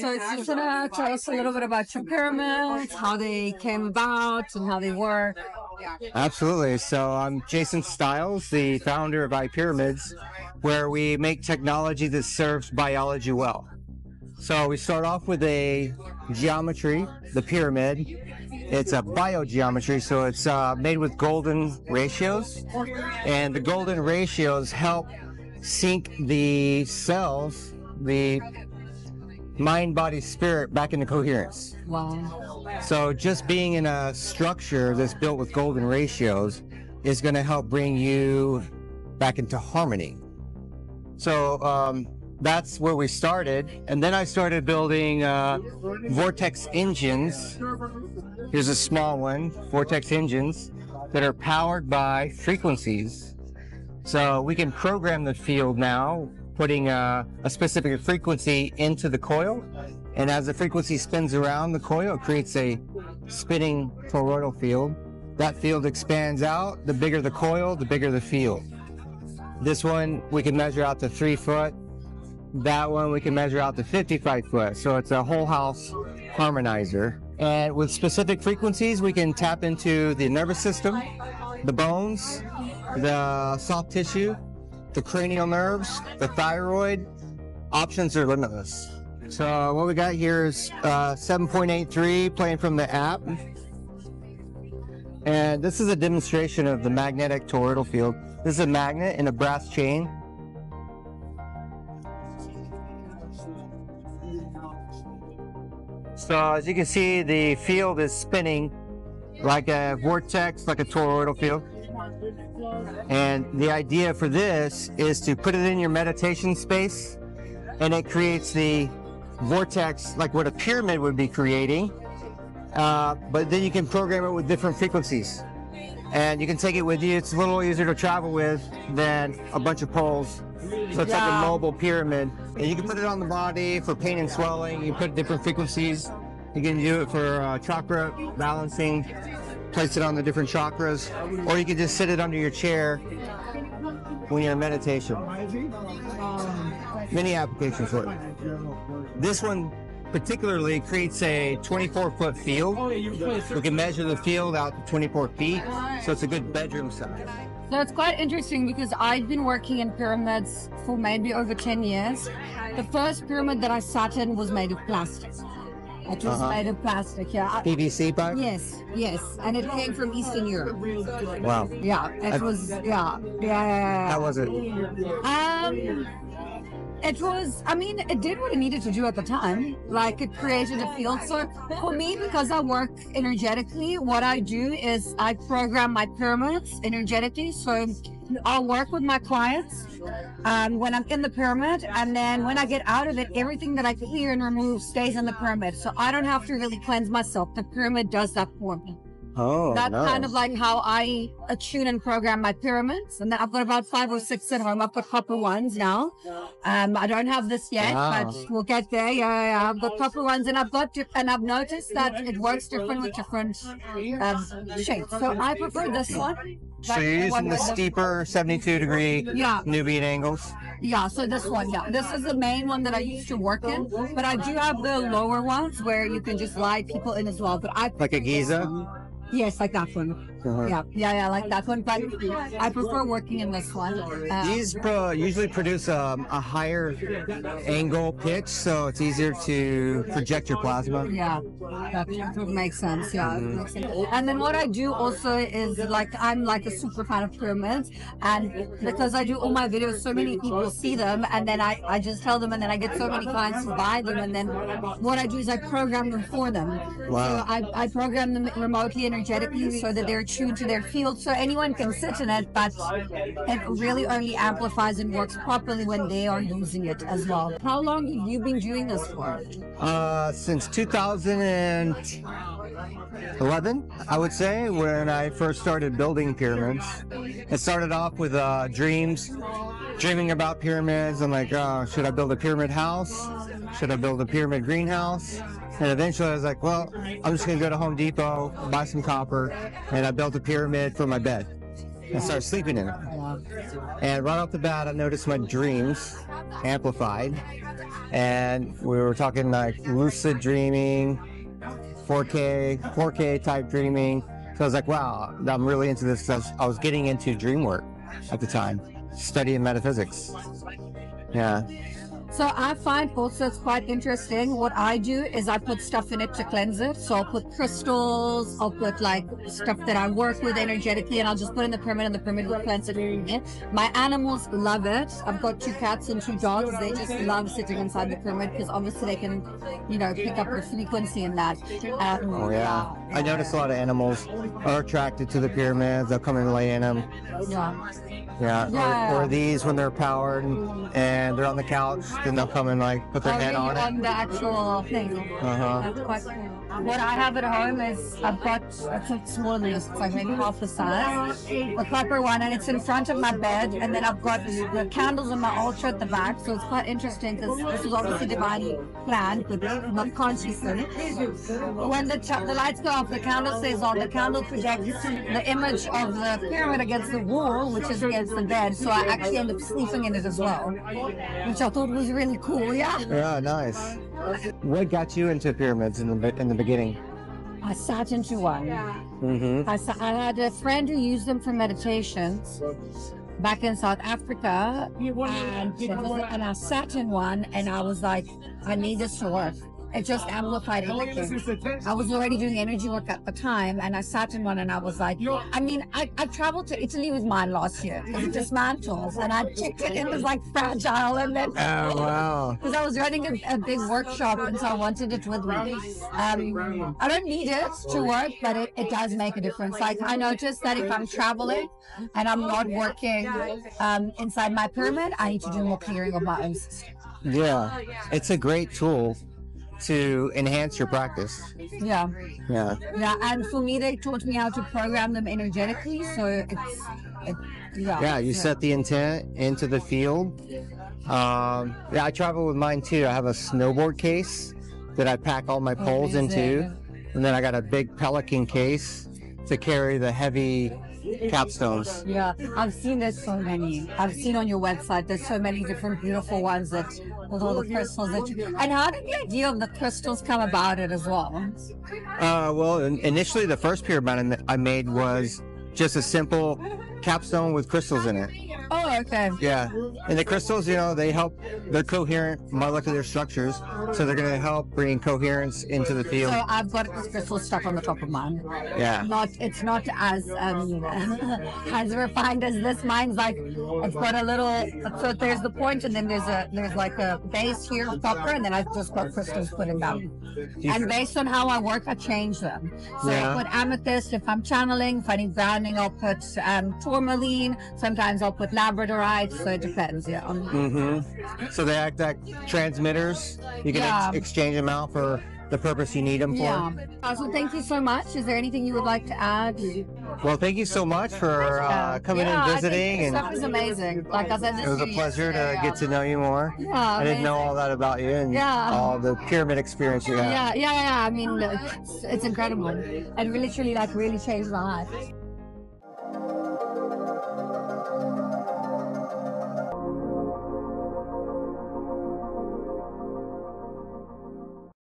So it's just gonna tell us a little bit about your pyramids, how they came about, and how they work. Absolutely. So I'm Jason Stiles, the founder of Ipyramids, where we make technology that serves biology well. So we start off with a geometry, the pyramid. It's a biogeometry, so it's made with golden ratios, and the golden ratios help sync the cells, the mind, body, spirit back into coherence. Wow. So just being in a structure that's built with golden ratios is going to help bring you back into harmony. So that's where we started. And then I started building vortex engines. Here's a small one, vortex engines that are powered by frequencies. So we can program the field now, putting a specific frequency into the coil, and as the frequency spins around the coil, it creates a spinning toroidal field. That field expands out. The bigger the coil, the bigger the field. This one we can measure out to 3 foot. That one we can measure out to 55 foot. So it's a whole house harmonizer. And with specific frequencies, we can tap into the nervous system, the bones, the soft tissue, the cranial nerves, the thyroid. Options are limitless. So what we got here is 7.83 playing from the app. And this is a demonstration of the magnetic toroidal field. This is a magnet in a brass chain. So as you can see, the field is spinning like a vortex, like a toroidal field. And the idea for this is to put it in your meditation space, and it creates the vortex like what a pyramid would be creating, but then you can program it with different frequencies, and you can take it with you. It's a little easier to travel with than a bunch of poles, so it's like a mobile pyramid. And you can put it on the body for pain and swelling. You put different frequencies. You can do it for chakra balancing, place it on the different chakras, or you can just sit it under your chair when you're in meditation. Many applications for it. This one particularly creates a 24-foot field. We can measure the field out to 24 feet, so it's a good bedroom size. So it's quite interesting because I've been working in pyramids for maybe over 10 years. The first pyramid that I sat in was made of plastic. It was made of plastic, yeah. PVC pipe? Yes, yes. And it came from Eastern Europe. Wow. Yeah, it was, yeah. How was it? It was, I mean, it did what it needed to do at the time. Like, it created a field. So for me, because I work energetically, what I do is I program my pyramids energetically. So I'll work with my clients when I'm in the pyramid, and then when I get out of it, everything that I clear and remove stays in the pyramid. So I don't have to really cleanse myself. The pyramid does that for me. Oh, that's kind of like how I attune and program my pyramids. And then I've got about 5 or 6 at home. I've got copper ones now. I don't have this yet, but we'll get there. Yeah. I've got copper ones, and I've noticed that it works different with different shapes. So I prefer this one. So you're using the steeper 72-degree Nubian angles? Yeah, so this one, This is the main one that I used to work in, but I do have the lower ones where you can just lie people in as well. But like a Giza? Yes, like that one. Yeah, like that one. But I prefer working in this one. These usually produce a higher angle pitch, so it's easier to project your plasma. Yeah, that makes sense. Yeah. And then what I do also is, like, I'm like a super fan of pyramids, and because I do all my videos, so many people see them, and then I just tell them, and then I get so many clients to buy them, and then what I do is I program them for them. Wow. So I program them remotely, energetically, so that they're tuned to their field, so anyone can sit in it, but it really only amplifies and works properly when they are using it as well. How long have you been doing this for? Since 2011, I would say, when I first started building pyramids. It started off with dreaming about pyramids. I'm like, oh, should I build a pyramid house? Should I build a pyramid greenhouse? And eventually I was like, well, I'm just going to go to Home Depot, buy some copper, and I built a pyramid for my bed and started sleeping in it. And right off the bat, I noticed my dreams amplified. and we were talking like lucid dreaming, 4K type dreaming. So I was like, wow, I'm really into this. I was getting into dream work at the time, studying metaphysics. Yeah. So I find also it's quite interesting. What I do is I put stuff in it to cleanse it. So I'll put crystals, I'll put like stuff that I work with energetically, and I'll just put in the pyramid, and the pyramid will cleanse it. My animals love it. I've got 2 cats and 2 dogs. They just love sitting inside the pyramid because obviously they can, pick up the frequency in that. Oh yeah. I noticed a lot of animals are attracted to the pyramids. They'll come and lay in them. Yeah. Yeah. Or these when they're powered and they're on the couch, then they'll come and like put their head on it. On the actual thing. That's quite cool. What I have at home is I've got a small list, it's like maybe half the size, a copper one, and it's in front of my bed, and then I've got the candles on my altar at the back. So it's quite interesting because this is obviously divinely planned, but not consciously. When the lights go off, the candle stays on. The candle projects the image of the pyramid against the wall, which is against the bed. So I actually end up sleeping in it as well, which I thought was really cool. Yeah, nice. What got you into pyramids in the beginning? I sat into one. Mm-hmm. I had a friend who used them for meditations back in South Africa, and I sat in one, and I was like, I need this to work. It just amplified everything. I was already doing energy work at the time, and I sat in one, and I was like, I traveled to Italy with mine last year because it dismantles, and I checked it, it was like fragile, and then because I was running a big workshop, and so I wanted it with me. I don't need it to work, but it does make a difference. Like I noticed that if I'm traveling and I'm not working inside my pyramid, I need to do more clearing of my own system. Yeah, it's a great tool to enhance your practice. Yeah, and for me they taught me how to program them energetically, so you set the intent into the field. I travel with mine too. I have a snowboard case that I pack all my poles into, and then I got a big pelican case to carry the heavy capstones. Yeah, I've seen there's so many. I've seen on your website there's so many different beautiful ones that with all the crystals that you. And how did the idea of the crystals come about it as well? Well, initially the first pyramid I made was just a simple capstone with crystals in it. Oh, okay. Yeah, and the crystals, they're coherent molecular structures, so they're going to help bring coherence into the field. So I've got this crystal stuff on the top of mine. Yeah. It's not as as refined as this. Mine's like it's got a little. So there's the point, and then there's like a base here of copper, and then I've just got crystals put in them. And based on how I work, I change them. So I put amethyst if I'm channeling. If I need grounding, I'll put tourmaline. Sometimes I'll put labradorite, so it depends, So they act like transmitters. You can exchange them out for the purpose you need them for. So thank you so much. Is there anything you would like to add? Well, thank you so much for coming and visiting. And stuff is amazing. Like I said, it was a pleasure to get to know you more. I didn't know all that about you and all the pyramid experience you have. I mean, it's incredible. It really, truly, really changed my life.